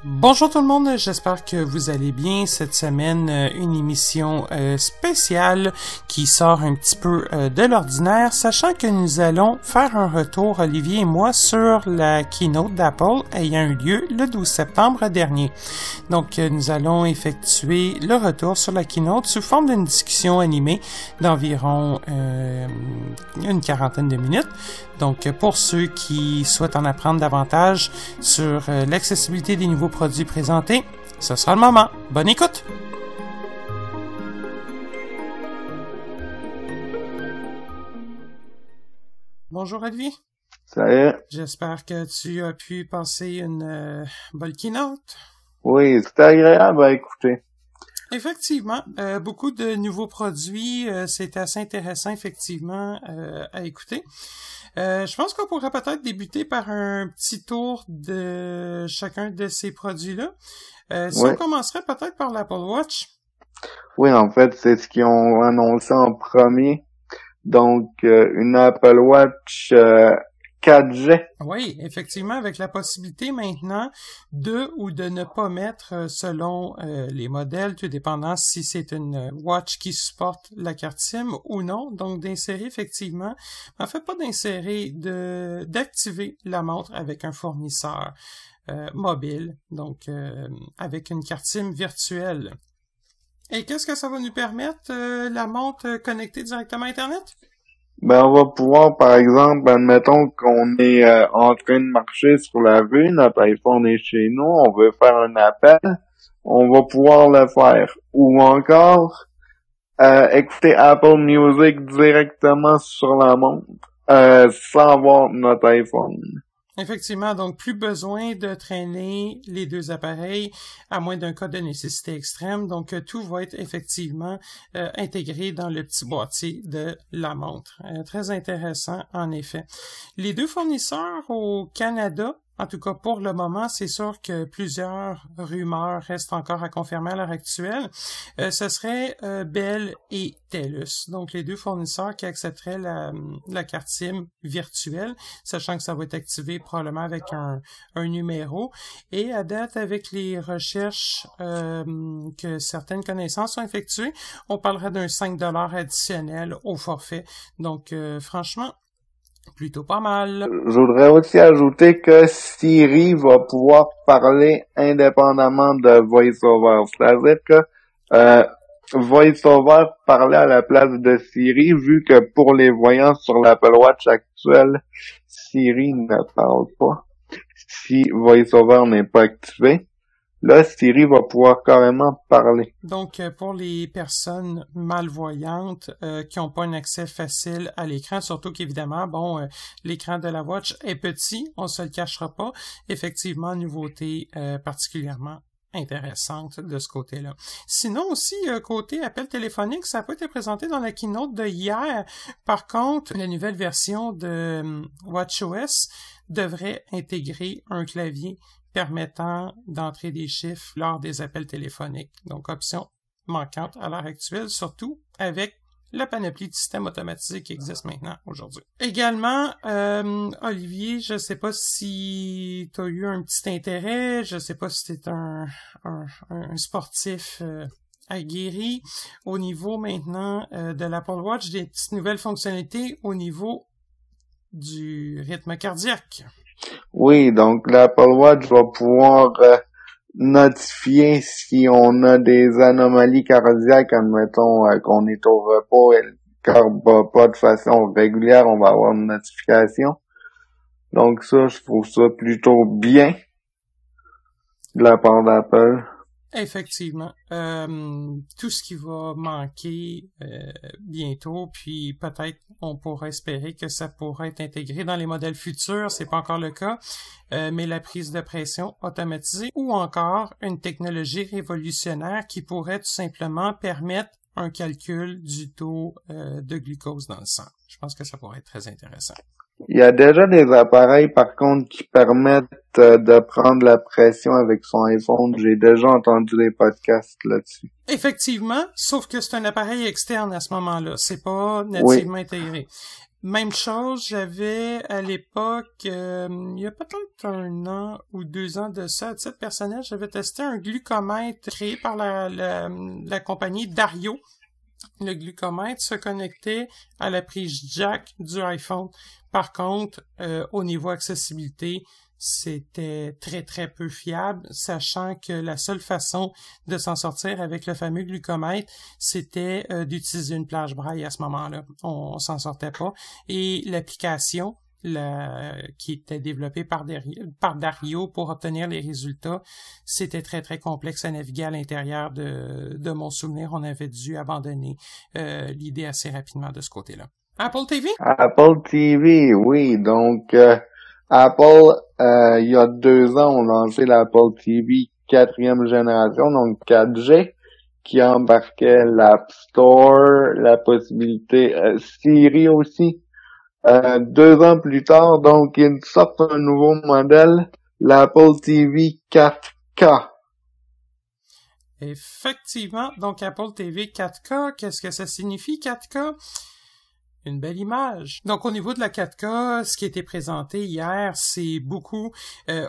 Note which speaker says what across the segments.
Speaker 1: Bonjour tout le monde, j'espère que vous allez bien. Cette semaine, une émission spéciale qui sort un petit peu de l'ordinaire, sachant que nous allons faire un retour, Olivier et moi, sur la keynote d'Apple ayant eu lieu le 12 septembre dernier. Donc, nous allons effectuer le retour sur la keynote sous forme d'une discussion animée d'environ une quarantaine de minutes. Donc, pour ceux qui souhaitent en apprendre davantage sur l'accessibilité des nouveaux produits présentés, ce sera le moment. Bonne écoute! Bonjour Olivier.
Speaker 2: Salut.
Speaker 1: J'espère que tu as pu passer une bonne keynote.
Speaker 2: Oui, c'était agréable à écouter.
Speaker 1: Effectivement, beaucoup de nouveaux produits, c'est assez intéressant effectivement à écouter. Je pense qu'on pourrait peut-être débuter par un petit tour de chacun de ces produits-là. Si on commencerait peut-être par l'Apple Watch.
Speaker 2: Oui, en fait, c'est ce qu'ils ont annoncé en premier. Donc, une Apple Watch 4G.
Speaker 1: Oui, effectivement, avec la possibilité maintenant de ou de ne pas mettre selon les modèles, tout dépendant si c'est une watch qui supporte la carte SIM ou non. Donc, d'insérer effectivement, en fait, pas d'insérer, d'activer la montre avec un fournisseur mobile, donc avec une carte SIM virtuelle. Et qu'est-ce que ça va nous permettre, la montre connectée directement à Internet?
Speaker 2: Ben, on va pouvoir, par exemple, admettons qu'on est en train de marcher sur la rue, notre iPhone est chez nous, on veut faire un appel, on va pouvoir le faire. Ou encore, écouter Apple Music directement sur la montre, sans voir notre iPhone.
Speaker 1: Effectivement, donc plus besoin de traîner les deux appareils, à moins d'un cas de nécessité extrême. Donc, tout va être effectivement intégré dans le petit boîtier de la montre. Très intéressant, en effet. Les deux fournisseurs au Canada, en tout cas pour le moment, c'est sûr que plusieurs rumeurs restent encore à confirmer à l'heure actuelle. Ce serait Bell et TELUS, donc les deux fournisseurs qui accepteraient la carte SIM virtuelle, sachant que ça va être activé probablement avec un numéro. Et à date, avec les recherches que certaines connaissances ont effectuées, on parlerait d'un 5$ additionnel au forfait. Donc, franchement, plutôt pas mal.
Speaker 2: Je voudrais aussi ajouter que Siri va pouvoir parler indépendamment de VoiceOver. C'est-à-dire que VoiceOver parlait à la place de Siri, vu que pour les voyants sur l'Apple Watch actuel, Siri ne parle pas. Si VoiceOver n'est pas activé, là, Siri va pouvoir carrément parler.
Speaker 1: Donc, pour les personnes malvoyantes qui n'ont pas un accès facile à l'écran, surtout qu'évidemment, l'écran de la Watch est petit, on se le cachera pas. Effectivement, nouveauté particulièrement intéressante de ce côté-là. Sinon aussi, côté appel téléphonique, ça a pas été présenté dans la keynote de hier. Par contre, la nouvelle version de WatchOS devrait intégrer un clavier permettant d'entrer des chiffres lors des appels téléphoniques. Donc, option manquante à l'heure actuelle, surtout avec la panoplie de systèmes automatisés qui existent maintenant aujourd'hui. Également, Olivier, je sais pas si tu as eu un petit intérêt, je sais pas si tu es un sportif aguerri au niveau maintenant de l'Apple Watch, des petites nouvelles fonctionnalités au niveau du rythme cardiaque.
Speaker 2: Oui, donc l'Apple Watch va pouvoir notifier si on a des anomalies cardiaques, admettons qu'on est au repos et le cœur bat pas de façon régulière, on va avoir une notification. Donc ça, je trouve ça plutôt bien de la part d'Apple.
Speaker 1: Effectivement. Tout ce qui va manquer bientôt, puis peut-être on pourra espérer que ça pourra être intégré dans les modèles futurs, c'est pas encore le cas, mais la prise de pression automatisée ou encore une technologie révolutionnaire qui pourrait tout simplement permettre un calcul du taux de glucose dans le sang. Je pense que ça pourrait être très intéressant.
Speaker 2: Il y a déjà des appareils, par contre, qui permettent de prendre la pression avec son iPhone. J'ai déjà entendu des podcasts là-dessus.
Speaker 1: Effectivement, sauf que c'est un appareil externe à ce moment-là. C'est pas
Speaker 2: Oui.
Speaker 1: nativement intégré. Même chose, j'avais à l'époque, il y a peut-être 1 an ou 2 ans de ça, à titre personnel, j'avais testé un glucomètre créé par la compagnie Dario. Le glucomètre se connectait à la prise jack du iPhone. Par contre, au niveau accessibilité, c'était très très peu fiable, sachant que la seule façon de s'en sortir avec le fameux glucomètre, c'était d'utiliser une plage braille à ce moment-là. On s'en sortait pas. Et l'application qui était développée par Dario pour obtenir les résultats, c'était très très complexe à naviguer à l'intérieur de mon souvenir. On avait dû abandonner l'idée assez rapidement de ce côté-là. Apple TV?
Speaker 2: Apple TV, oui. Donc, Apple, il y a 2 ans, ont lancé l'Apple TV 4e génération, donc 4G, qui embarquait l'App Store, la possibilité Siri aussi. 2 ans plus tard, donc, ils sortent un nouveau modèle, l'Apple TV 4K.
Speaker 1: Effectivement, donc Apple TV 4K, qu'est-ce que ça signifie 4K? Une belle image. Donc au niveau de la 4K, ce qui a été présenté hier, c'est beaucoup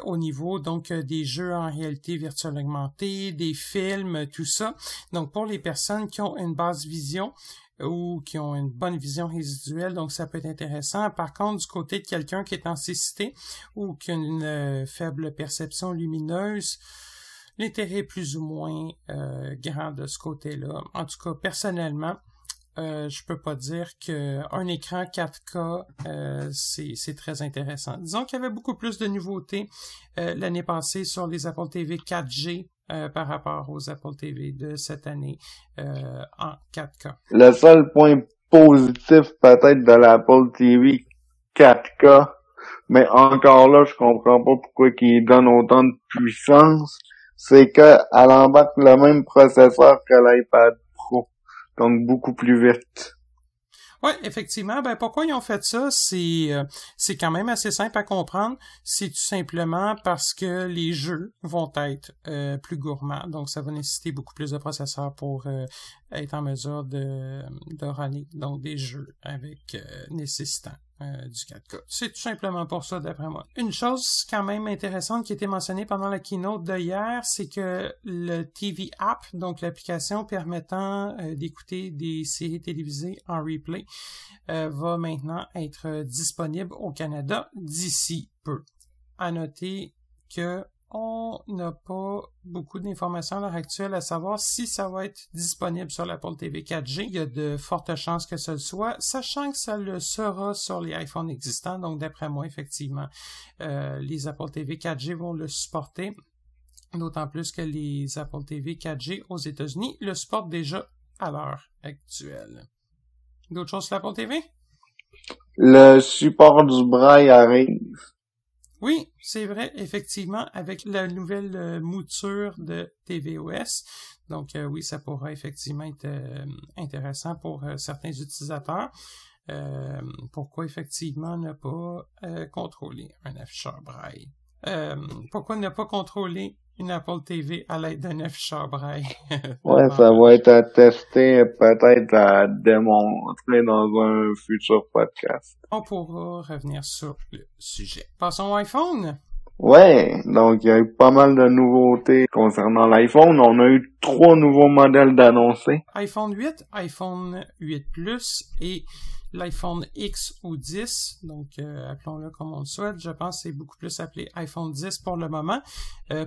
Speaker 1: au niveau donc des jeux en réalité virtuelle augmentée, des films, tout ça. Donc pour les personnes qui ont une basse vision ou qui ont une bonne vision résiduelle, donc ça peut être intéressant. Par contre, du côté de quelqu'un qui est en cécité ou qui a une faible perception lumineuse, l'intérêt est plus ou moins grand de ce côté-là. En tout cas, personnellement, je peux pas dire que un écran 4K c'est très intéressant. Disons qu'il y avait beaucoup plus de nouveautés l'année passée sur les Apple TV 4G par rapport aux Apple TV de cette année en 4K.
Speaker 2: Le seul point positif peut-être de l'Apple TV 4K, mais encore là, je comprends pas pourquoi il donne autant de puissance, c'est que elle embarque le même processeur que l'iPad Pro. Donc beaucoup plus vite.
Speaker 1: Ouais, effectivement. Ben pourquoi ils ont fait ça, c'est quand même assez simple à comprendre. C'est tout simplement parce que les jeux vont être plus gourmands, donc ça va nécessiter beaucoup plus de processeurs pour être en mesure de runner donc des jeux avec nécessitant du 4K. C'est tout simplement pour ça, d'après moi. Une chose quand même intéressante qui a été mentionnée pendant la keynote de hier, c'est que le TV App, donc l'application permettant d'écouter des séries télévisées en replay, va maintenant être disponible au Canada d'ici peu. À noter que on n'a pas beaucoup d'informations à l'heure actuelle à savoir si ça va être disponible sur l'Apple TV 4G. Il y a de fortes chances que ça le soit, sachant que ça le sera sur les iPhones existants. Donc, d'après moi, effectivement, les Apple TV 4G vont le supporter. D'autant plus que les Apple TV 4G aux États-Unis le supportent déjà à l'heure actuelle. D'autres choses sur l'Apple TV?
Speaker 2: Le support du braille arrive.
Speaker 1: Oui, c'est vrai, effectivement, avec la nouvelle mouture de tvOS. Donc oui, ça pourra effectivement être intéressant pour certains utilisateurs. Pourquoi effectivement ne pas contrôler un afficheur braille? Pourquoi ne pas contrôler une Apple TV à l'aide d'un afficheur braille?
Speaker 2: Ouais, ça va être à tester, peut-être à démontrer dans un futur podcast.
Speaker 1: On pourra revenir sur le sujet. Passons au iPhone.
Speaker 2: Ouais, donc il y a eu pas mal de nouveautés concernant l'iPhone. On a eu 3 nouveaux modèles d'annoncés.
Speaker 1: iPhone 8, iPhone 8 Plus et l'iPhone X ou 10, donc appelons-le comme on le souhaite. Je pense que c'est beaucoup plus appelé iPhone 10 pour le moment.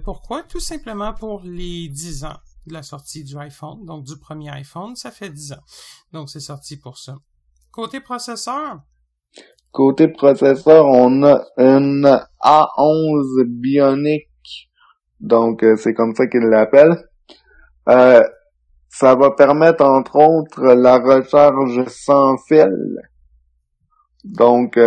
Speaker 1: Pourquoi? Tout simplement pour les 10 ans de la sortie du iPhone, donc du premier iPhone, ça fait 10 ans. Donc c'est sorti pour ça. Côté processeur?
Speaker 2: Côté processeur, on a une A11 Bionic, donc c'est comme ça qu'ils l'appellent. Ça va permettre entre autres la recharge sans fil. Donc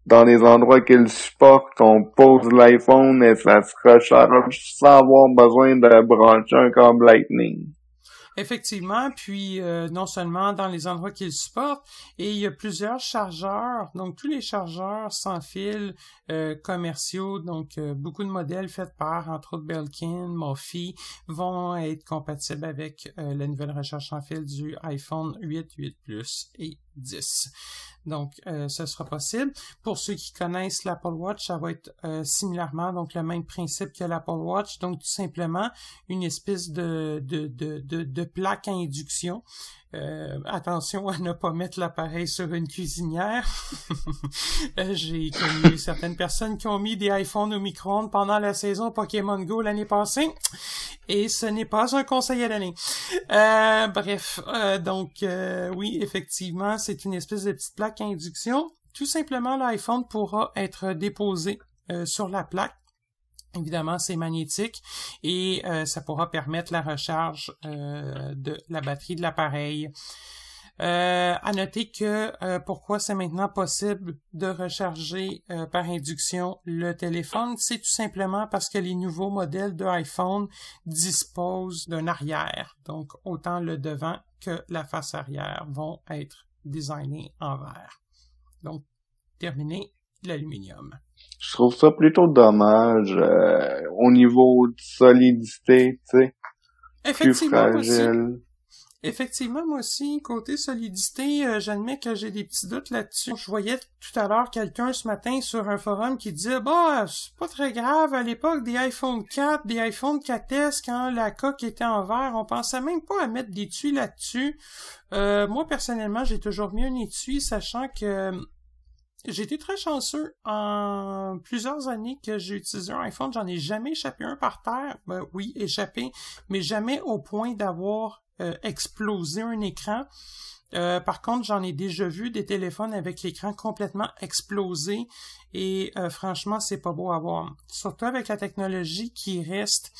Speaker 2: dans les endroits qu'ils supportent, on pose l'iPhone et ça se recharge sans avoir besoin de brancher un câble Lightning.
Speaker 1: Effectivement, puis non seulement dans les endroits qu'ils supportent, et il y a plusieurs chargeurs, donc tous les chargeurs sans fil commerciaux, donc beaucoup de modèles faits par, entre autres, Belkin, Mophie, vont être compatibles avec la nouvelle recharge sans fil du iPhone 8, 8 Plus et 10. Donc, ce sera possible. Pour ceux qui connaissent l'Apple Watch, ça va être similairement donc le même principe que l'Apple Watch. Donc, tout simplement, une espèce de plaque à induction. Attention à ne pas mettre l'appareil sur une cuisinière. J'ai connu certaines personnes qui ont mis des iPhones au micro-ondes pendant la saison Pokémon Go l'année passée. Et ce n'est pas un conseil à donner. Bref, donc oui, effectivement, c'est une espèce de petite plaque à induction. Tout simplement, l'iPhone pourra être déposé sur la plaque. Évidemment, c'est magnétique et ça pourra permettre la recharge de la batterie de l'appareil. À noter que pourquoi c'est maintenant possible de recharger par induction le téléphone, c'est tout simplement parce que les nouveaux modèles de iPhone disposent d'un arrière. Donc, autant le devant que la face arrière vont être designés en verre. Donc, terminé l'aluminium.
Speaker 2: Je trouve ça plutôt dommage au niveau de solidité, tu sais. Plus fragile.
Speaker 1: Effectivement, moi aussi, côté solidité, j'admets que j'ai des petits doutes là-dessus. Je voyais tout à l'heure quelqu'un ce matin sur un forum qui disait « Bah, c'est pas très grave, à l'époque des iPhone 4, des iPhone 4S, quand la coque était en verre, on pensait même pas à mettre d'étui là-dessus. » Moi, personnellement, j'ai toujours mis un étui, sachant que j'ai été très chanceux en plusieurs années que j'ai utilisé un iPhone. J'en ai jamais échappé un par terre. Oui, échappé, mais jamais au point d'avoir explosé un écran. Par contre, j'en ai déjà vu des téléphones avec l'écran complètement explosé et franchement, c'est pas beau à voir. Surtout avec la technologie qui reste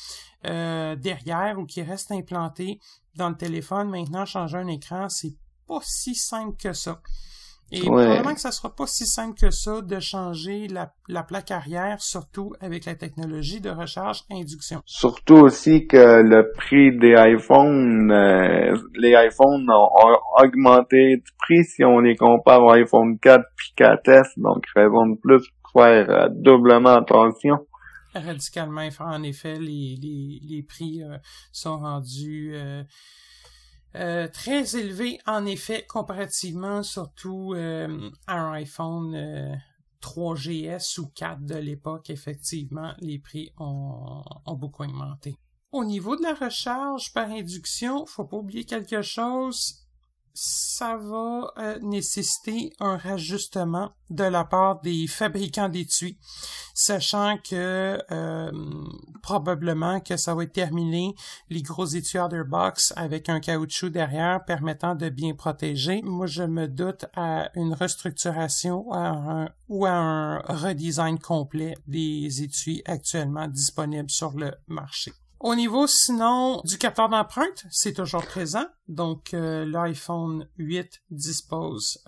Speaker 1: derrière ou qui reste implantée dans le téléphone. Maintenant, changer un écran, c'est pas si simple que ça. Et probablement que ça sera pas si simple que ça de changer la plaque arrière, surtout avec la technologie de recharge induction.
Speaker 2: Surtout aussi que le prix des iPhones, les iPhones ont augmenté de prix si on les compare au iPhone 4 puis 4S, donc raison de plus pour faire doublement attention.
Speaker 1: Radicalement, en effet, les prix sont rendus très élevé, en effet, comparativement surtout à un iPhone 3GS ou 4 de l'époque. Effectivement, les prix ont beaucoup augmenté. Au niveau de la recharge par induction, faut pas oublier quelque chose. Ça va nécessiter un rajustement de la part des fabricants d'étuis, sachant que probablement que ça va être terminé les gros étuis Otherbox avec un caoutchouc derrière permettant de bien protéger. Moi, je me doute à une restructuration ou à un redesign complet des étuis actuellement disponibles sur le marché. Au niveau, sinon, du capteur d'empreinte, c'est toujours présent. Donc, l'iPhone 8 dispose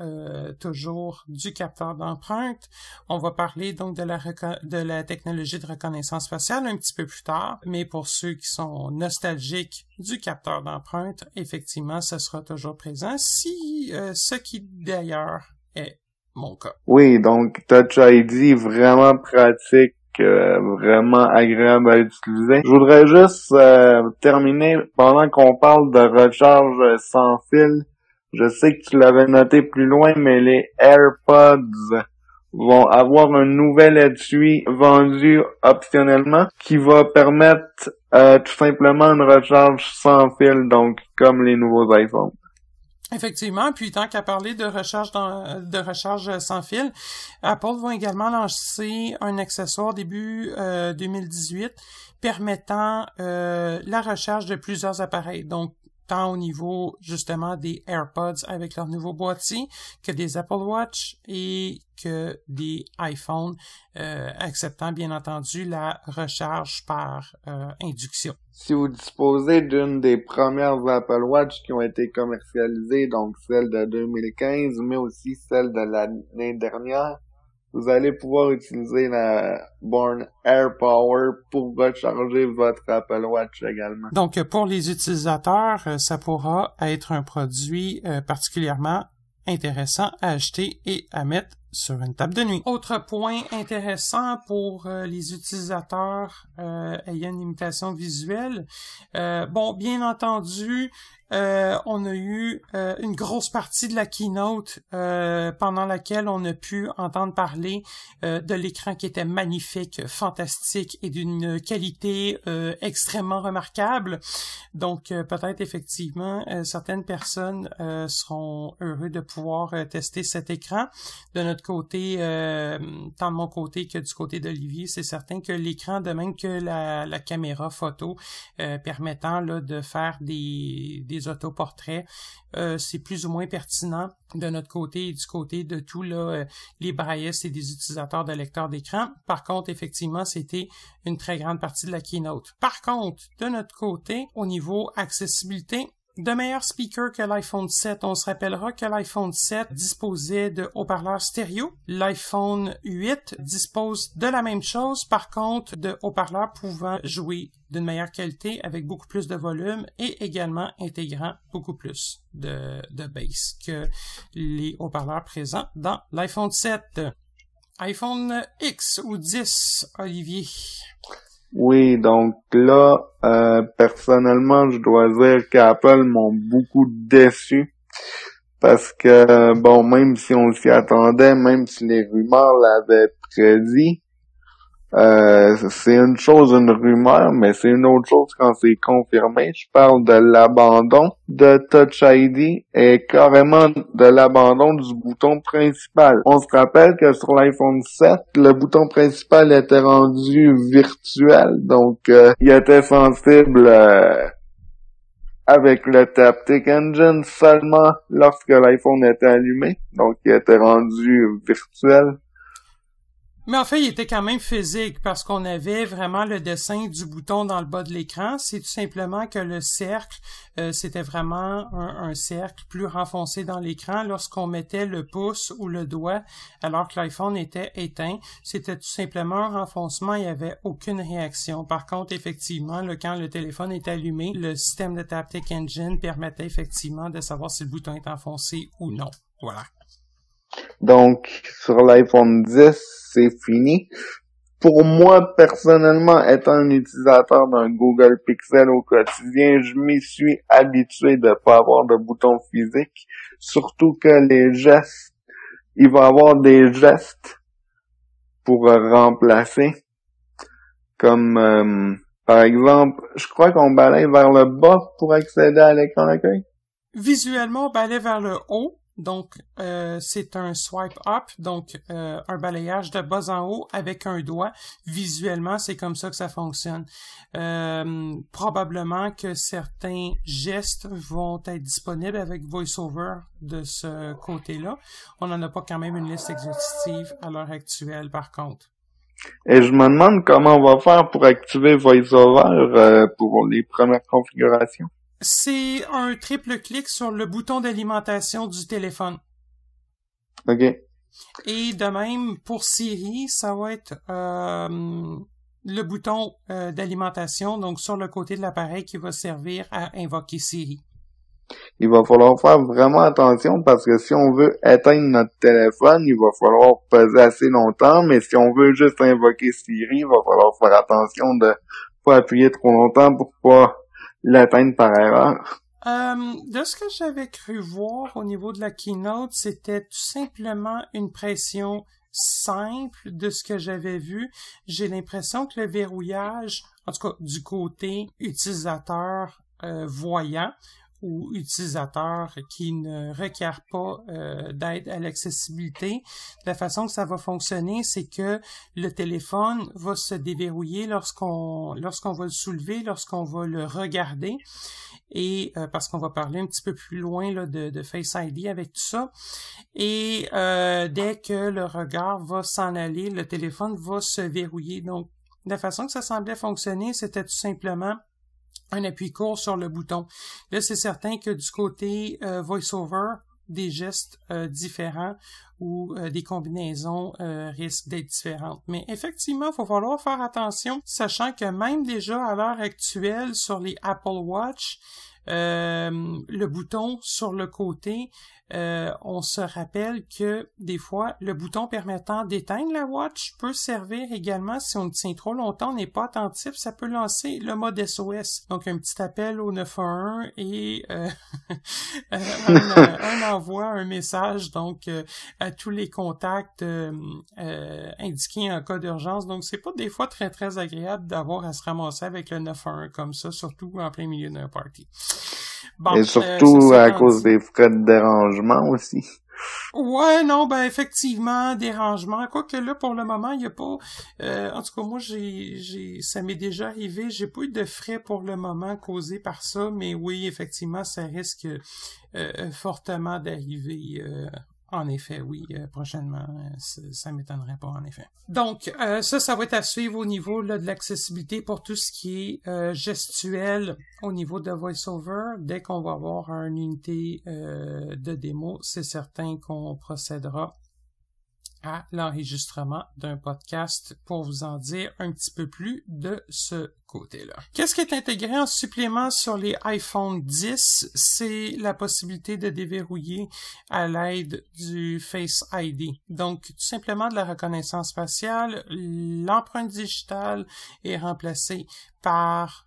Speaker 1: toujours du capteur d'empreinte. On va parler donc de la technologie de reconnaissance faciale un petit peu plus tard. Mais pour ceux qui sont nostalgiques du capteur d'empreinte, effectivement, ce sera toujours présent. Ce qui, d'ailleurs, est mon cas.
Speaker 2: Oui, donc Touch ID, vraiment pratique. Vraiment agréable à utiliser. Je voudrais juste terminer pendant qu'on parle de recharge sans fil. Je sais que tu l'avais noté plus loin, mais les AirPods vont avoir un nouvel étui vendu optionnellement qui va permettre tout simplement une recharge sans fil, donc comme les nouveaux iPhones.
Speaker 1: Effectivement, puis tant qu'à parler de recharge sans fil, Apple va également lancer un accessoire début 2018 permettant la recharge de plusieurs appareils. Donc, tant au niveau justement des AirPods avec leur nouveau boîtier que des Apple Watch et que des iPhones acceptant bien entendu la recharge par induction.
Speaker 2: Si vous disposez d'une des premières Apple Watch qui ont été commercialisées, donc celle de 2015, mais aussi celle de l'année dernière, vous allez pouvoir utiliser la borne AirPower pour recharger votre Apple Watch également.
Speaker 1: Donc, pour les utilisateurs, ça pourra être un produit particulièrement intéressant à acheter et à mettre sur une table de nuit. Autre point intéressant pour les utilisateurs ayant une limitation visuelle, bon, bien entendu, on a eu une grosse partie de la keynote pendant laquelle on a pu entendre parler de l'écran qui était magnifique, fantastique et d'une qualité extrêmement remarquable. Donc peut-être effectivement certaines personnes seront heureux de pouvoir tester cet écran. De notre côté, tant de mon côté que du côté d'Olivier, c'est certain que l'écran, de même que la caméra photo permettant là, de faire des autoportraits, c'est plus ou moins pertinent de notre côté et du côté de tous les braillistes et des utilisateurs de lecteurs d'écran. Par contre, effectivement, c'était une très grande partie de la keynote. Par contre, de notre côté, au niveau accessibilité, de meilleurs speakers que l'iPhone 7. On se rappellera que l'iPhone 7 disposait de haut-parleurs stéréo. L'iPhone 8 dispose de la même chose, par contre, de haut-parleurs pouvant jouer d'une meilleure qualité avec beaucoup plus de volume et également intégrant beaucoup plus de bass que les haut-parleurs présents dans l'iPhone 7. iPhone X ou 10, Olivier?
Speaker 2: Oui, donc là, personnellement, je dois dire qu'Apple m'ont beaucoup déçu parce que, bon, même si on s'y attendait, même si les rumeurs l'avaient prédit, c'est une chose, une rumeur, mais c'est une autre chose quand c'est confirmé. Je parle de l'abandon de Touch ID et carrément de l'abandon du bouton principal. On se rappelle que sur l'iPhone 7, le bouton principal était rendu virtuel, donc il était sensible avec le Taptic Engine seulement lorsque l'iPhone était allumé, donc il était rendu virtuel.
Speaker 1: Mais en fait, il était quand même physique parce qu'on avait vraiment le dessin du bouton dans le bas de l'écran. C'est tout simplement que le cercle, c'était vraiment un cercle plus renfoncé dans l'écran. Lorsqu'on mettait le pouce ou le doigt alors que l'iPhone était éteint, c'était tout simplement un renfoncement, il n'y avait aucune réaction. Par contre, effectivement, quand le téléphone est allumé, le système de Taptic Engine permettait effectivement de savoir si le bouton est enfoncé ou non. Voilà.
Speaker 2: Donc, sur l'iPhone 10, c'est fini. Pour moi, personnellement, étant un utilisateur d'un Google Pixel au quotidien, je m'y suis habitué de pas avoir de bouton physique. Surtout que les gestes, il va y avoir des gestes pour remplacer. Comme, par exemple, je crois qu'on balaye vers le bas pour accéder à l'écran d'accueil.
Speaker 1: Visuellement, on balaye vers le haut. Donc, c'est un swipe up, donc un balayage de bas en haut avec un doigt. Visuellement, c'est comme ça que ça fonctionne. Probablement que certains gestes vont être disponibles avec VoiceOver de ce côté-là. On n'en a pas quand même une liste exhaustive à l'heure actuelle, par contre.
Speaker 2: Et je me demande comment on va faire pour activer VoiceOver pour les premières configurations.
Speaker 1: C'est un triple clic sur le bouton d'alimentation du téléphone.
Speaker 2: OK.
Speaker 1: Et de même, pour Siri, ça va être le bouton d'alimentation, donc sur le côté de l'appareil qui va servir à invoquer Siri.
Speaker 2: Il va falloir faire vraiment attention parce que si on veut éteindre notre téléphone, il va falloir peser assez longtemps, mais si on veut juste invoquer Siri, il va falloir faire attention de pas appuyer trop longtemps pour pas l'atteindre par erreur.
Speaker 1: De ce que j'avais cru voir au niveau de la keynote, c'était tout simplement une pression simple de ce que j'avais vu. J'ai l'impression que le verrouillage, en tout cas du côté utilisateur voyant ou utilisateur qui ne requiert pas d'aide à l'accessibilité, la façon que ça va fonctionner, c'est que le téléphone va se déverrouiller lorsqu'on va le soulever, lorsqu'on va le regarder. Et parce qu'on va parler un petit peu plus loin là, de Face ID avec tout ça. Et dès que le regard va s'en aller, le téléphone va se verrouiller. Donc, la façon que ça semblait fonctionner, c'était tout simplement un appui court sur le bouton. Là, c'est certain que du côté VoiceOver, des gestes différents ou des combinaisons risquent d'être différentes. Mais effectivement, il va falloir faire attention, sachant que même déjà à l'heure actuelle sur les Apple Watch, le bouton sur le côté, on se rappelle que des fois, le bouton permettant d'éteindre la watch peut servir également si on le tient trop longtemps, on n'est pas attentif, ça peut lancer le mode SOS. Donc un petit appel au 911 et un envoi, un message donc à tous les contacts indiqués en cas d'urgence. Donc c'est pas des fois très très agréable d'avoir à se ramasser avec le 911 comme ça, surtout en plein milieu d'un party. Bon,
Speaker 2: et surtout à cause des frais de dérangement aussi.
Speaker 1: Ouais, non, ben effectivement, dérangement. Quoique là, pour le moment, il n'y a pas... en tout cas, moi, ça m'est déjà arrivé. J'ai pas eu de frais pour le moment causés par ça, mais oui, effectivement, ça risque fortement d'arriver... En effet, oui, prochainement, ça m'étonnerait pas, en effet. Donc, ça va être à suivre au niveau là, de l'accessibilité pour tout ce qui est gestuel au niveau de VoiceOver. Dès qu'on va avoir une unité de démo, c'est certain qu'on procédera à l'enregistrement d'un podcast pour vous en dire un petit peu plus de ce côté-là. Qu'est-ce qui est intégré en supplément sur les iPhone 10? C'est la possibilité de déverrouiller à l'aide du Face ID. Donc, tout simplement de la reconnaissance faciale, l'empreinte digitale est remplacée par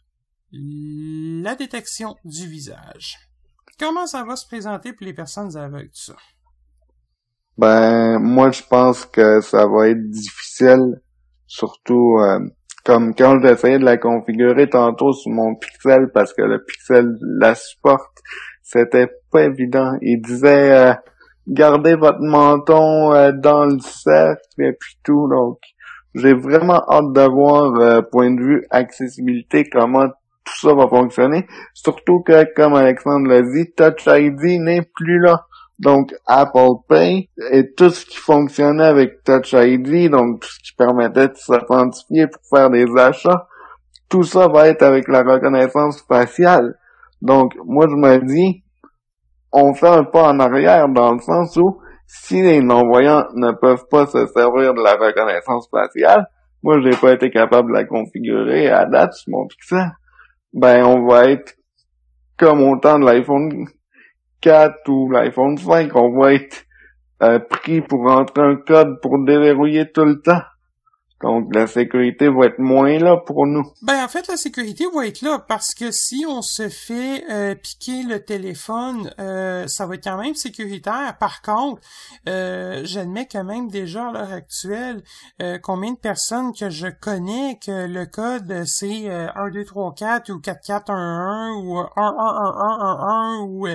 Speaker 1: la détection du visage. Comment ça va se présenter pour les personnes aveugles, tout ça?
Speaker 2: Ben, moi, je pense que ça va être difficile, surtout comme quand j'essayais de la configurer tantôt sur mon Pixel, parce que le Pixel la supporte, c'était pas évident. Il disait gardez votre menton dans le cercle et puis tout, donc j'ai vraiment hâte de voir, point de vue accessibilité, comment tout ça va fonctionner, surtout que, comme Alexandre l'a dit, Touch ID n'est plus là. Donc, Apple Pay et tout ce qui fonctionnait avec Touch ID, donc tout ce qui permettait de s'authentifier pour faire des achats, tout ça va être avec la reconnaissance faciale. Donc, moi, je me dis, on fait un pas en arrière dans le sens où, si les non-voyants ne peuvent pas se servir de la reconnaissance faciale, moi, j'ai pas été capable de la configurer à date sur mon Pixel, ben, on va être comme au temps de l'iPhone 4 ou l'iPhone 5, on va être pris pour rentrer un code pour déverrouiller tout le temps. Donc, la sécurité va être moins là pour nous.
Speaker 1: Ben, en fait, la sécurité va être là parce que si on se fait piquer le téléphone, ça va être quand même sécuritaire. Par contre, j'admets quand même déjà à l'heure actuelle combien de personnes que je connais que le code c'est 1234 ou 4411 ou 111111 ou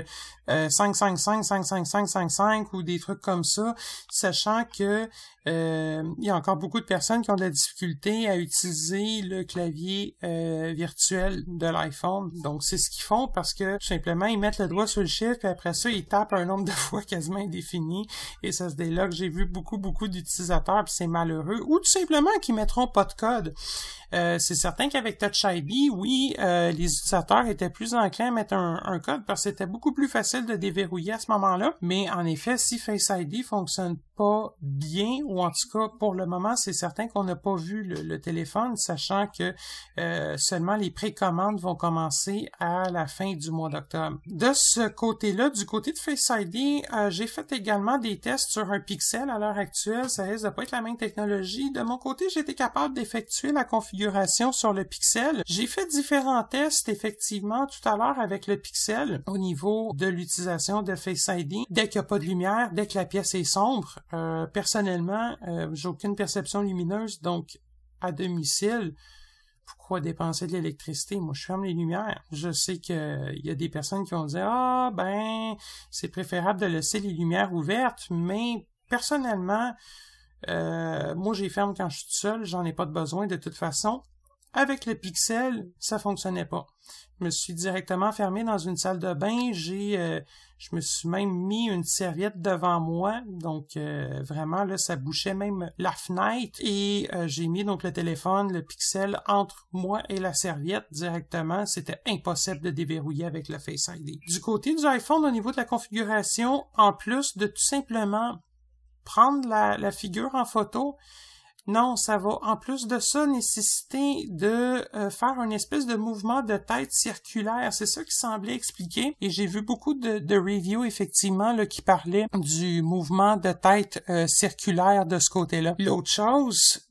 Speaker 1: 555 555 55 ou des trucs comme ça, sachant que il y a encore beaucoup de personnes qui ont de la difficulté à utiliser le clavier virtuel de l'iPhone. Donc, c'est ce qu'ils font parce que, tout simplement, ils mettent le doigt sur le chiffre et après ça, ils tapent un nombre de fois quasiment indéfini et ça se délogue. J'ai vu beaucoup d'utilisateurs puis c'est malheureux. Ou tout simplement qu'ils mettront pas de code. C'est certain qu'avec Touch ID, oui, les utilisateurs étaient plus enclins à mettre un code parce que c'était beaucoup plus facile de déverrouiller à ce moment-là. Mais en effet, si Face ID fonctionne pas bien, ou en tout cas pour le moment, c'est certain qu'on n'a pas vu le téléphone, sachant que seulement les précommandes vont commencer à la fin du mois d'octobre. De ce côté-là, du côté de Face ID, j'ai fait également des tests sur un Pixel à l'heure actuelle. Ça risque de pas être la même technologie. De mon côté, j'ai été capable d'effectuer la configuration sur le Pixel. J'ai fait différents tests, effectivement, tout à l'heure avec le Pixel au niveau de l'utilisation de Face ID. Dès qu'il n'y a pas de lumière, dès que la pièce est sombre, personnellement, j'ai aucune perception lumineuse, donc à domicile, pourquoi dépenser de l'électricité? Moi, je ferme les lumières. Je sais que il y a des personnes qui vont dire « Ah, ben, c'est préférable de laisser les lumières ouvertes », mais personnellement, moi, je les ferme quand je suis tout seul, j'en ai pas de besoin de toute façon. Avec le Pixel, ça fonctionnait pas. Je me suis directement fermé dans une salle de bain. Je me suis même mis une serviette devant moi. Donc, vraiment, là, ça bouchait même la fenêtre. Et j'ai mis donc le téléphone, le Pixel, entre moi et la serviette directement. C'était impossible de déverrouiller avec le Face ID. Du côté du iPhone, au niveau de la configuration, en plus de tout simplement prendre la figure en photo, non, ça va en plus de ça nécessiter de faire une espèce de mouvement de tête circulaire. C'est ça qui semblait expliquer. Et j'ai vu beaucoup de reviews effectivement là, qui parlaient du mouvement de tête circulaire de ce côté-là. L'autre chose,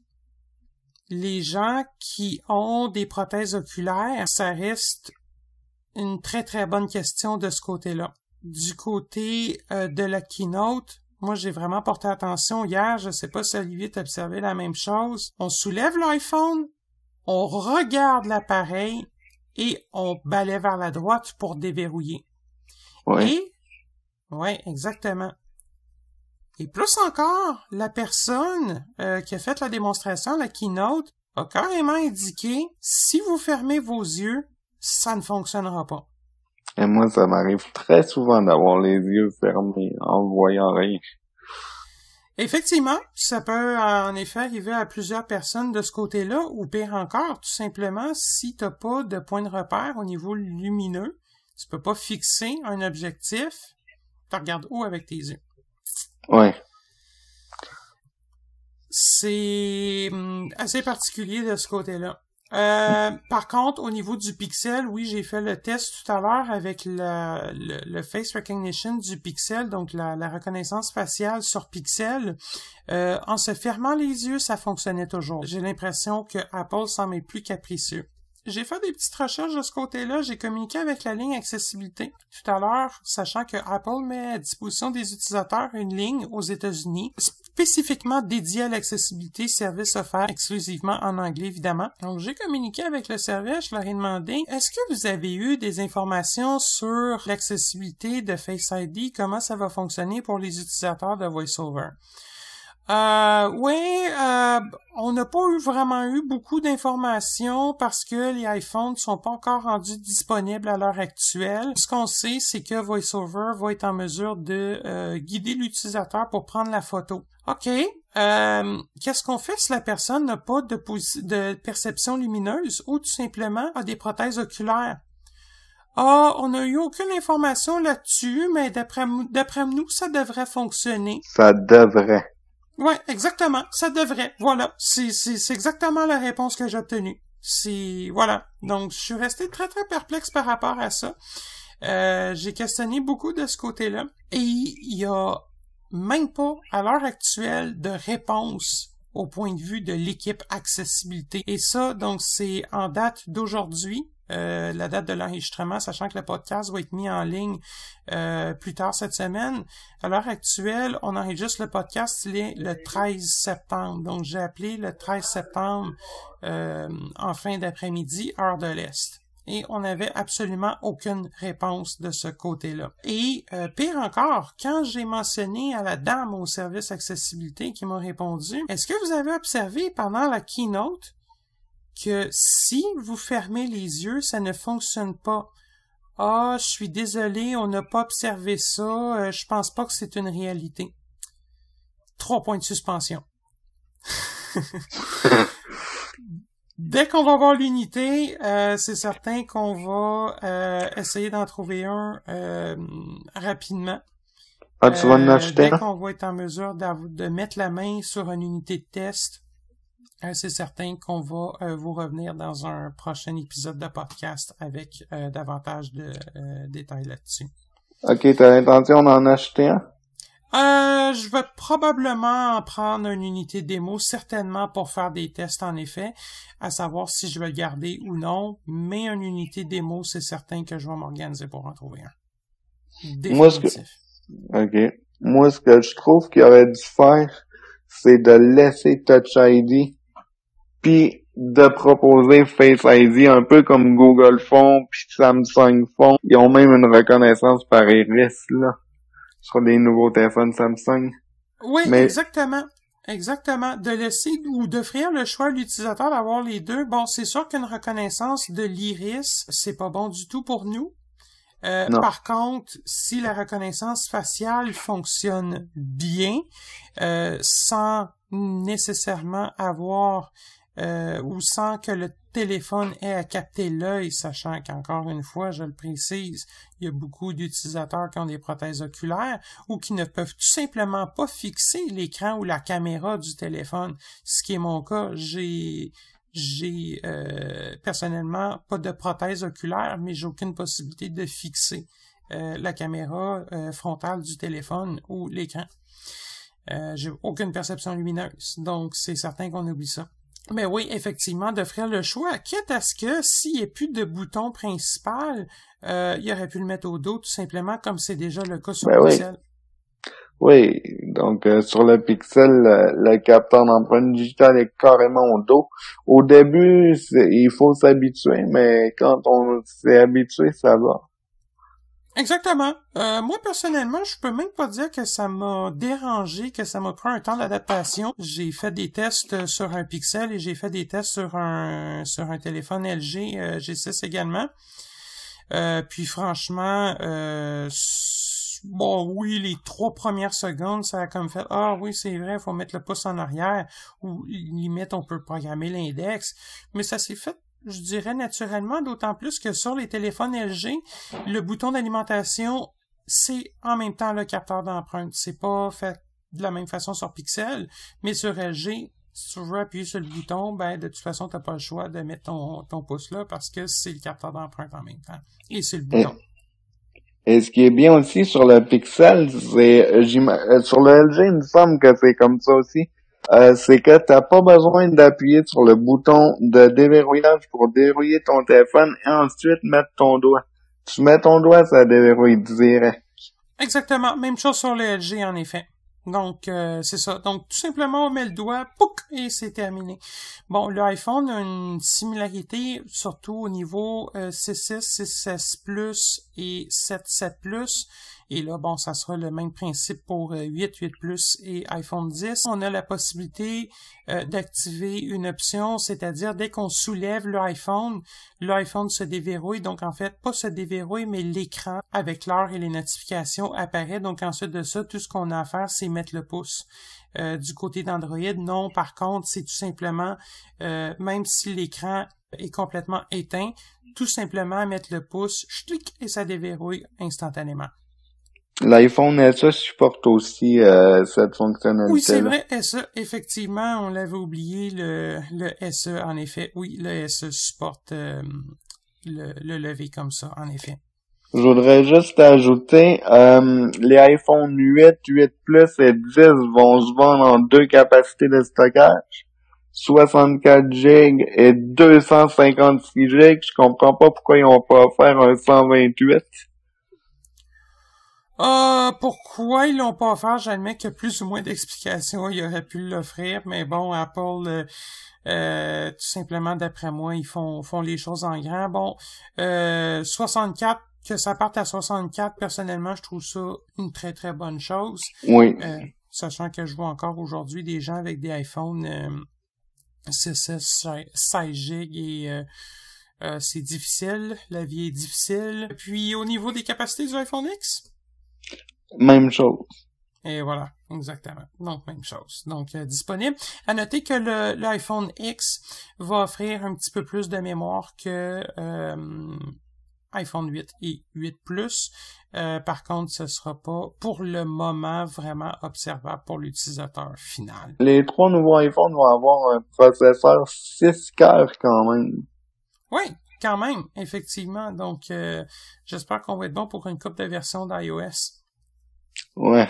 Speaker 1: les gens qui ont des prothèses oculaires, ça reste une très très bonne question de ce côté-là. Du côté de la keynote, moi, j'ai vraiment porté attention hier. Je sais pas si Olivier t'a observé la même chose. On soulève l'iPhone, on regarde l'appareil et on balaie vers la droite pour déverrouiller.
Speaker 2: Oui.
Speaker 1: Ouais, exactement. Et plus encore, la personne qui a fait la démonstration, la keynote, a carrément indiqué, si vous fermez vos yeux, ça ne fonctionnera pas.
Speaker 2: Et moi, ça m'arrive très souvent d'avoir les yeux fermés en voyant rien.
Speaker 1: Effectivement, ça peut en effet arriver à plusieurs personnes de ce côté-là, ou pire encore, tout simplement, si t'as pas de point de repère au niveau lumineux, tu peux pas fixer un objectif, tu regardes où avec tes yeux?
Speaker 2: Ouais.
Speaker 1: C'est assez particulier de ce côté-là. Par contre, au niveau du Pixel, oui, j'ai fait le test tout à l'heure avec le face recognition du Pixel, donc la reconnaissance faciale sur Pixel. En se fermant les yeux, ça fonctionnait toujours. J'ai l'impression que Apple semble être plus capricieux. J'ai fait des petites recherches de ce côté-là. J'ai communiqué avec la ligne accessibilité tout à l'heure, sachant que Apple met à disposition des utilisateurs une ligne aux États-Unis spécifiquement dédiée à l'accessibilité, service offert exclusivement en anglais, évidemment. Donc, j'ai communiqué avec le service. Je leur ai demandé, est-ce que vous avez eu des informations sur l'accessibilité de Face ID? Comment ça va fonctionner pour les utilisateurs de VoiceOver? Oui, on n'a pas vraiment eu beaucoup d'informations parce que les iPhones sont pas encore rendus disponibles à l'heure actuelle. Ce qu'on sait, c'est que VoiceOver va être en mesure de guider l'utilisateur pour prendre la photo. OK. Qu'est-ce qu'on fait si la personne n'a pas de perception lumineuse ou tout simplement a des prothèses oculaires? Ah, on n'a eu aucune information là-dessus, mais d'après nous, ça devrait fonctionner.
Speaker 2: Ça devrait.
Speaker 1: Ouais, exactement. Ça devrait. Voilà. C'est exactement la réponse que j'ai obtenue. Voilà. Donc, je suis resté très, très perplexe par rapport à ça. J'ai questionné beaucoup de ce côté-là. Et il y a même pas, à l'heure actuelle, de réponse au point de vue de l'équipe accessibilité. Et ça, donc, c'est en date d'aujourd'hui. La date de l'enregistrement, sachant que le podcast va être mis en ligne plus tard cette semaine. À l'heure actuelle, on enregistre le podcast le 13 septembre. Donc, j'ai appelé le 13 septembre en fin d'après-midi, heure de l'Est. Et on n'avait absolument aucune réponse de ce côté-là. Et pire encore, quand j'ai mentionné à la dame au service accessibilité qui m'a répondu, est-ce que vous avez observé pendant la keynote que si vous fermez les yeux, ça ne fonctionne pas? Ah, je suis désolé, on n'a pas observé ça, je pense pas que c'est une réalité. 3 points de suspension. Dès qu'on va voir l'unité, c'est certain qu'on va essayer d'en trouver un rapidement.
Speaker 2: Ah, tu vas en acheter?
Speaker 1: Dès qu'on va être en mesure de mettre la main sur une unité de test, c'est certain qu'on va vous revenir dans un prochain épisode de podcast avec davantage de détails là-dessus.
Speaker 2: Ok, t'as l'intention d'en acheter un?
Speaker 1: Je vais probablement en prendre une unité démo, certainement pour faire des tests en effet, à savoir si je vais le garder ou non, mais une unité démo, c'est certain que je vais m'organiser pour en trouver un. Définitif.
Speaker 2: Moi, ce que je trouve qu'il aurait dû faire, c'est de laisser Touch ID puis de proposer Face ID un peu comme Google font puis Samsung font. Ils ont même une reconnaissance par iris là sur les nouveaux téléphones Samsung.
Speaker 1: Oui, exactement. Exactement. De laisser ou d'offrir le choix à l'utilisateur d'avoir les deux. Bon, c'est sûr qu'une reconnaissance de l'iris, c'est pas bon du tout pour nous.
Speaker 2: Non.
Speaker 1: Par contre, si la reconnaissance faciale fonctionne bien, sans nécessairement avoir ou sans que le téléphone ait à capter l'œil, sachant qu'encore une fois, je le précise, il y a beaucoup d'utilisateurs qui ont des prothèses oculaires ou qui ne peuvent tout simplement pas fixer l'écran ou la caméra du téléphone, ce qui est mon cas. J'ai personnellement pas de prothèse oculaire, mais j'ai aucune possibilité de fixer la caméra frontale du téléphone ou l'écran. J'ai aucune perception lumineuse, donc c'est certain qu'on oublie ça. Mais oui, effectivement, d'offrir le choix, quitte à ce que s'il n'y ait plus de bouton principal, il aurait pu le mettre au dos, tout simplement, comme c'est déjà le cas sur Pixel.
Speaker 2: Oui, donc sur le Pixel, le capteur d'empreinte digitale est carrément au dos. Au début, il faut s'habituer, mais quand on s'est habitué, ça va.
Speaker 1: Exactement. Moi, personnellement, je peux même pas dire que ça m'a dérangé, que ça m'a pris un temps d'adaptation. J'ai fait des tests sur un Pixel et j'ai fait des tests sur un téléphone LG G6 également. Puis franchement, bon, oui, les 3 premières secondes, ça a comme fait, ah oui, c'est vrai, faut mettre le pouce en arrière, ou limite, on peut programmer l'index. Mais ça s'est fait, je dirais, naturellement, d'autant plus que sur les téléphones LG, le bouton d'alimentation, c'est en même temps le capteur d'empreinte. C'est pas fait de la même façon sur Pixel, mais sur LG, si tu veux appuyer sur le bouton, ben, de toute façon, t'as pas le choix de mettre ton pouce là parce que c'est le capteur d'empreinte en même temps. Et c'est le bouton.
Speaker 2: Et ce qui est bien aussi sur le Pixel, c'est, sur le LG, il me semble que c'est comme ça aussi, c'est que t'as pas besoin d'appuyer sur le bouton de déverrouillage pour déverrouiller ton téléphone et ensuite mettre ton doigt. Tu mets ton doigt, ça déverrouille direct.
Speaker 1: Exactement. Même chose sur le LG, en effet. Donc, c'est ça. Donc, tout simplement, on met le doigt, pouc, et c'est terminé. Bon, l'iPhone a une similarité, surtout au niveau 6.6, 6.6 Plus et 7.7 Plus. Et là, bon, ça sera le même principe pour 8, 8 Plus et iPhone 10. On a la possibilité d'activer une option, c'est-à-dire dès qu'on soulève l'iPhone se déverrouille. Donc, en fait, pas se déverrouille, mais l'écran avec l'heure et les notifications apparaît. Donc, ensuite de ça, tout ce qu'on a à faire, c'est mettre le pouce. Du côté d'Android, non. Par contre, c'est tout simplement, même si l'écran est complètement éteint, tout simplement mettre le pouce, ch'tic, et ça déverrouille instantanément.
Speaker 2: L'iPhone SE supporte aussi cette fonctionnalité.
Speaker 1: Oui, c'est vrai, SE, effectivement, on l'avait oublié, le SE, en effet. Oui, le SE supporte le lever comme ça, en effet.
Speaker 2: Je voudrais juste ajouter, les iPhone 8, 8 Plus et 10 vont se vendre en 2 capacités de stockage, 64 GB et 256 GB. Je comprends pas pourquoi ils ont pas offert un 128.
Speaker 1: Pourquoi ils l'ont pas offert? J'admets qu'il y a plus ou moins d'explications. Ils auraient pu l'offrir, mais bon, Apple, tout simplement, d'après moi, ils font les choses en grand. Bon, 64, que ça parte à 64, personnellement, je trouve ça une très très bonne chose.
Speaker 2: Oui.
Speaker 1: Sachant que je vois encore aujourd'hui des gens avec des iPhones 16 GB et c'est difficile, la vie est difficile. Puis au niveau des capacités du iPhone X?
Speaker 2: Même chose.
Speaker 1: Et voilà, exactement. Donc, même chose. Donc, disponible. À noter que l'iPhone X va offrir un petit peu plus de mémoire que iPhone 8 et 8 Plus. Par contre, ce sera pas pour le moment vraiment observable pour l'utilisateur final.
Speaker 2: Les 3 nouveaux iPhones vont avoir un processeur 6 cœurs quand même.
Speaker 1: Oui, quand même, effectivement. Donc, j'espère qu'on va être bon pour une couple de versions d'iOS.
Speaker 2: Ouais.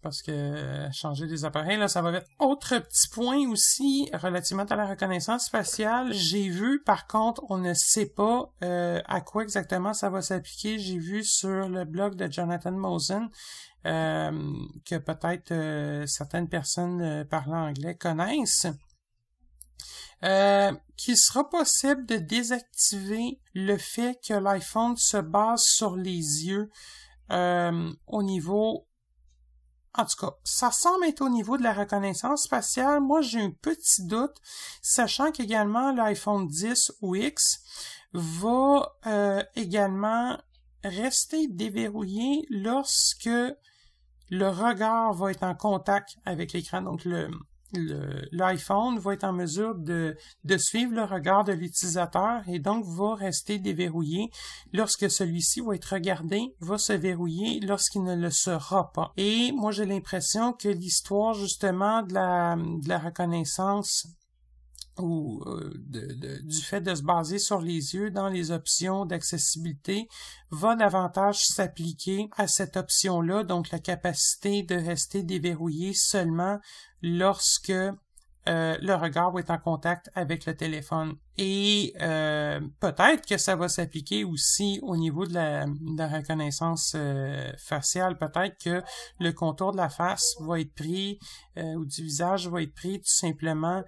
Speaker 1: Parce que changer des appareils, là, ça va être. Autre petit point aussi, relativement à la reconnaissance faciale, j'ai vu, par contre, on ne sait pas à quoi exactement ça va s'appliquer. J'ai vu sur le blog de Jonathan Mosen que peut-être certaines personnes parlant anglais connaissent. Qu'il sera possible de désactiver le fait que l'iPhone se base sur les yeux au niveau En tout cas, ça semble être au niveau de la reconnaissance faciale. Moi, j'ai un petit doute, sachant qu'également l'iPhone 10 ou X va également rester déverrouillé lorsque le regard va être en contact avec l'écran. Donc, l'iPhone va être en mesure de suivre le regard de l'utilisateur et donc va rester déverrouillé lorsque celui-ci va être regardé, va se verrouiller lorsqu'il ne le sera pas. Et moi, j'ai l'impression que l'histoire, justement, de la reconnaissance ou du fait de se baser sur les yeux dans les options d'accessibilité va davantage s'appliquer à cette option-là, donc la capacité de rester déverrouillé seulement lorsque le regard va être en contact avec le téléphone. Et peut-être que ça va s'appliquer aussi au niveau de la reconnaissance faciale. Peut-être que le contour de la face va être pris ou du visage va être pris tout simplement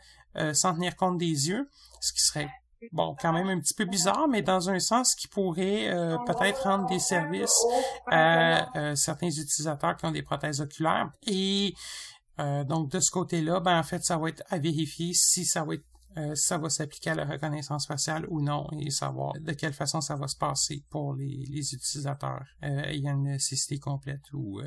Speaker 1: sans tenir compte des yeux, ce qui serait bon, quand même un petit peu bizarre, mais dans un sens qui pourrait peut-être rendre des services à certains utilisateurs qui ont des prothèses oculaires. Et donc, de ce côté-là, ben en fait, ça va être à vérifier si ça va être ça va s'appliquer à la reconnaissance faciale ou non et savoir de quelle façon ça va se passer pour les utilisateurs ayant une cécité complète ou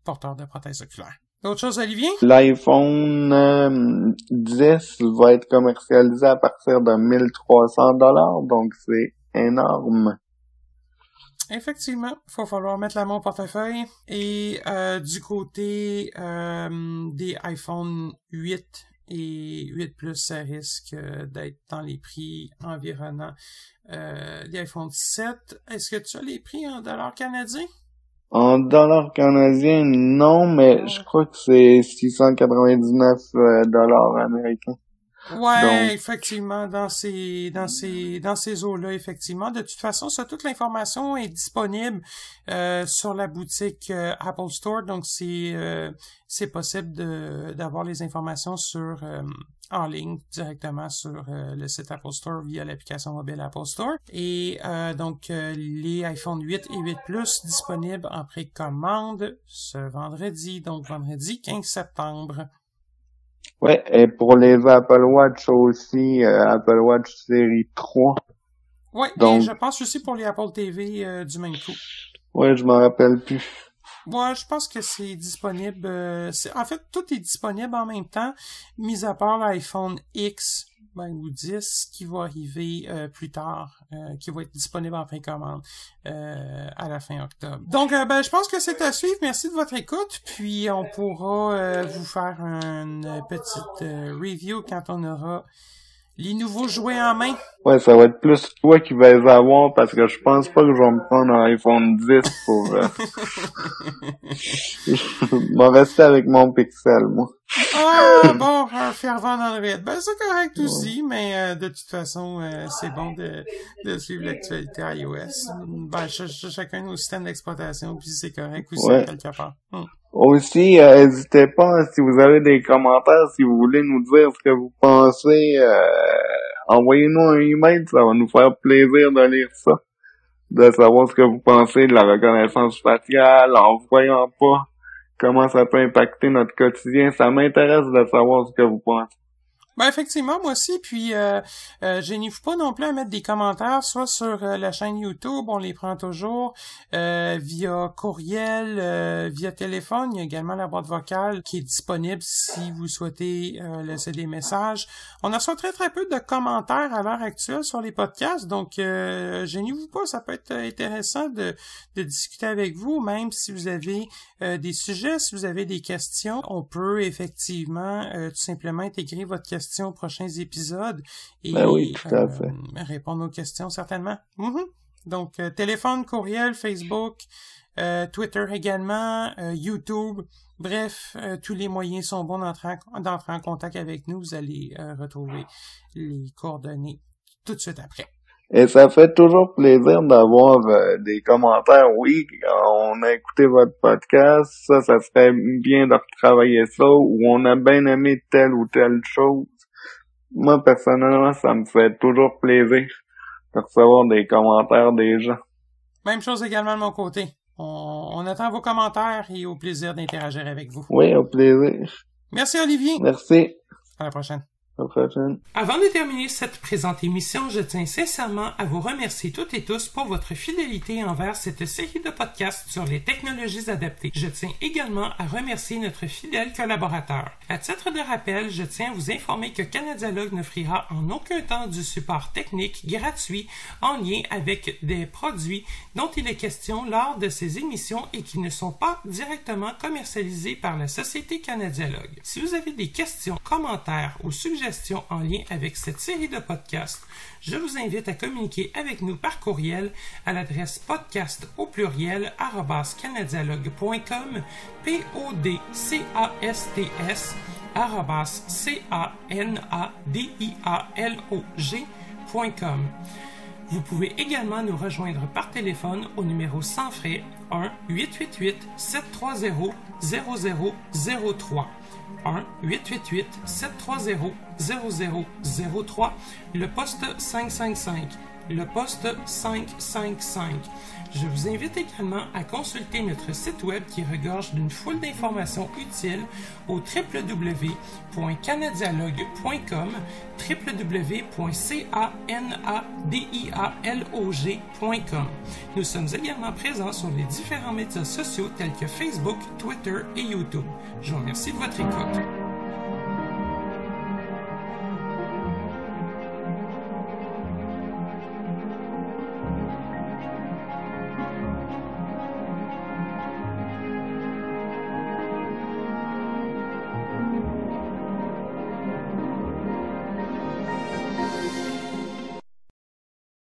Speaker 1: porteurs de prothèses oculaires. D'autres choses, Olivier?
Speaker 2: L'iPhone 10 va être commercialisé à partir de 1 300 $, donc c'est énorme.
Speaker 1: Effectivement, il va falloir mettre la main au portefeuille. Et du côté des iPhone 8 et 8 Plus, ça risque d'être dans les prix environnants des iPhone 7. Est-ce que tu as les prix en dollars canadiens?
Speaker 2: En dollars canadiens, non, mais je crois que c'est 699 $ américains.
Speaker 1: Ouais, donc, effectivement, dans ces eaux-là, effectivement. De toute façon, ça, toute l'information est disponible sur la boutique Apple Store, donc c'est possible d'avoir les informations sur en ligne directement sur le site Apple Store via l'application mobile Apple Store. Et donc les iPhone 8 et 8 Plus disponibles en précommande ce vendredi, donc vendredi 15 septembre.
Speaker 2: Ouais, et pour les Apple Watch aussi, Apple Watch série 3.
Speaker 1: Ouais, donc, et je pense aussi pour les Apple TV du même coup.
Speaker 2: Ouais, je m'en rappelle plus.
Speaker 1: Ouais, je pense que c'est disponible. En fait, tout est disponible en même temps, mis à part l'iPhone X ou 10 qui va arriver plus tard, qui va être disponible en précommande à la fin octobre. Donc, je pense que c'est à suivre. Merci de votre écoute. Puis, on pourra vous faire une petite review quand on aura les nouveaux jouets en main.
Speaker 2: Ouais, ça va être plus toi qui vas les avoir parce que je pense pas que je vais me prendre un iPhone 10 pour... je vais rester avec mon Pixel, moi.
Speaker 1: Ah, bon, un fervent Android. Ben, c'est correct aussi, mais de toute façon, c'est bon de suivre l'actualité iOS. Ben, chacun nos systèmes d'exploitation, puis c'est correct aussi, quelque part.
Speaker 2: Aussi, n'hésitez pas, si vous avez des commentaires, si vous voulez nous dire ce que vous pensez, envoyez-nous un email, ça va nous faire plaisir de lire ça, de savoir ce que vous pensez de la reconnaissance faciale, en voyant pas comment ça peut impacter notre quotidien. Ça m'intéresse de savoir ce que vous pensez.
Speaker 1: Ben effectivement, moi aussi, puis gênez-vous pas non plus à mettre des commentaires, soit sur la chaîne YouTube, on les prend toujours, via courriel, via téléphone, il y a également la boîte vocale qui est disponible si vous souhaitez laisser des messages. On a reçoit très très peu de commentaires à l'heure actuelle sur les podcasts, donc gênez-vous pas, ça peut être intéressant de discuter avec vous, même si vous avez des sujets, si vous avez des questions, on peut effectivement tout simplement intégrer votre question aux prochains épisodes et
Speaker 2: oui, tout à fait.
Speaker 1: Répondre aux questions certainement. Donc, téléphone, courriel, Facebook, Twitter également, YouTube. Bref, tous les moyens sont bons d'entrer en contact avec nous. Vous allez retrouver les coordonnées tout de suite après.
Speaker 2: Et ça fait toujours plaisir d'avoir des commentaires. Oui, on a écouté votre podcast, ça serait bien de retravailler ça, ou on a bien aimé telle ou telle chose. Moi, personnellement, ça me fait toujours plaisir de recevoir des commentaires des gens.
Speaker 1: Même chose également de mon côté. On attend vos commentaires et au plaisir d'interagir avec vous.
Speaker 2: Oui, au plaisir.
Speaker 1: Merci Olivier.
Speaker 2: Merci.
Speaker 1: À la prochaine.
Speaker 2: À la prochaine.
Speaker 1: Avant de terminer cette présente émission, je tiens sincèrement à vous remercier toutes et tous pour votre fidélité envers cette série de podcasts sur les technologies adaptées. Je tiens également à remercier notre fidèle collaborateur. À titre de rappel, je tiens à vous informer que Canadialogue n'offrira en aucun temps du support technique gratuit en lien avec des produits dont il est question lors de ces émissions et qui ne sont pas directement commercialisés par la Société Canadialogue. Si vous avez des questions, commentaires ou suggestions en lien avec cette série de podcasts, je vous invite à communiquer avec nous par courriel à l'adresse podcast@canadialogue.com podcast@canadialogue.com. Vous pouvez également nous rejoindre par téléphone au numéro sans frais 1-888-730-0003. 1-888-730-0003, le poste 555. Le poste 555. Je vous invite également à consulter notre site web qui regorge d'une foule d'informations utiles au www.canadialogue.com, www.canadialog.com. Nous sommes également présents sur les différents médias sociaux tels que Facebook, Twitter et YouTube. Je vous remercie de votre écoute.